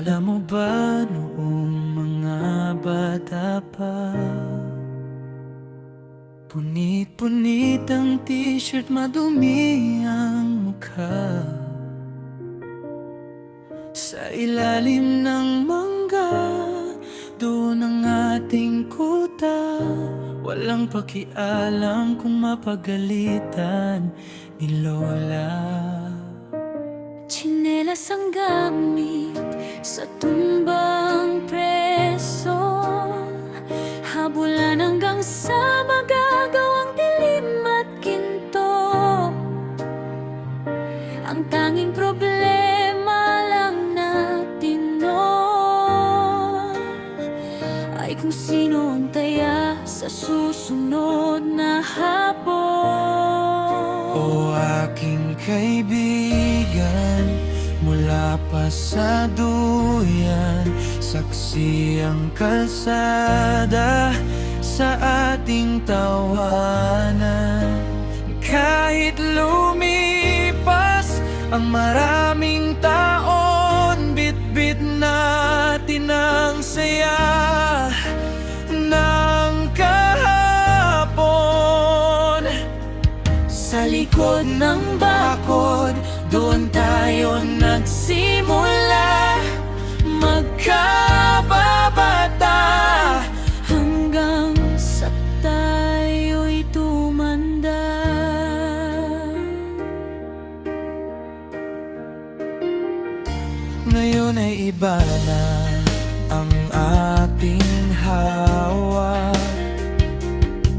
Naalala mo ba noong mga bata pa? Punit-punit ang t-shirt, madumi ang mukha. Sa ilalim ng mangga, doon ang ating kuta. Walang pakialam kung mapagalitan ni Lola. Tsinelas ang gamit sa tumbang preso, habulan hanggang sa magagawang dilim at ginto. Ang tanging problema lang natin noon ay kung sino ang taya sa susunod na hapon. O aking kaibigan, mula pa sa duyan, saksi ang kalsada sa ating tawanan. Kahit lumipas ang maraming taon, bitbit natin ang saya ng kahapon. Sa likod ng bakod, Doon tayo nagsimula magkababata, hanggang sa tayo'y tumanda. ngayon ay iba na ang ating hawak.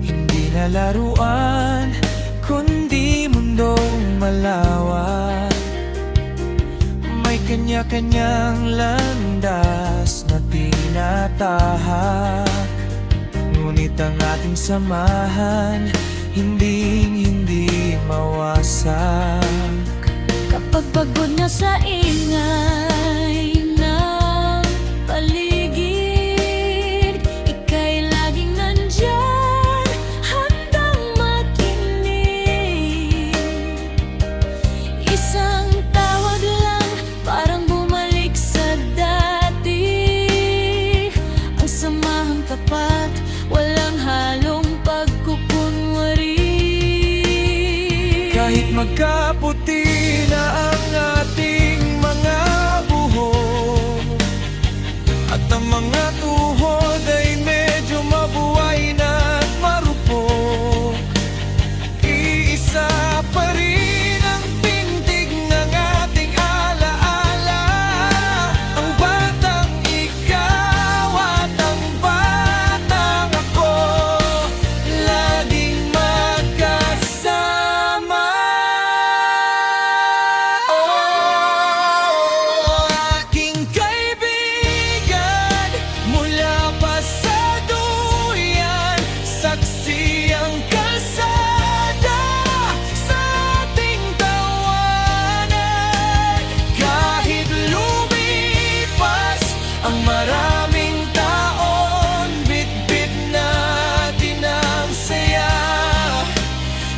Hindi na laruan, kundi mundong malawak. May kanya-kanyang landas na tinatahak, ngunit ang ating samahan hindi mawasak. Kapag pagod na sa ingay ng paligid, ika'y laging nandyan, handang makinig. Isang tawag lang, parang bumalik sa dati. Ang samahang tapat, walang halong pagkukunwari. Kahit magkaputi na ang ating mga buhok, at ang mga tuhod ay medyo mabuhay na at marupok, iisa pa rin ang tindig ng ating alaala. Ang batang ikaw at ang batang ako, laging magkasama. Oh, aking kaibigan, mula pa sa duyan, saksi ang kalsada sa ating tawanan. Kahit lumipas ang maraming taon, bitbit natin ang saya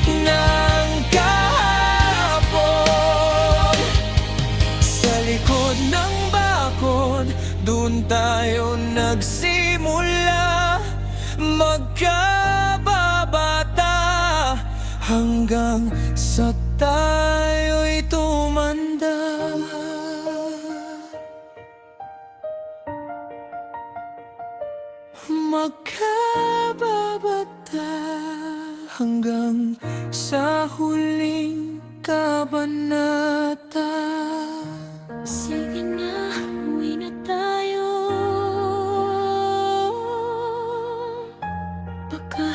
ng kahapon. Sa likod ng bakod, doon tayo nagsimula magkababata, hanggang sa tayo'y tumanda. Magkababata hanggang sa huling kabanata. Sige na, uwi na tayo. Baka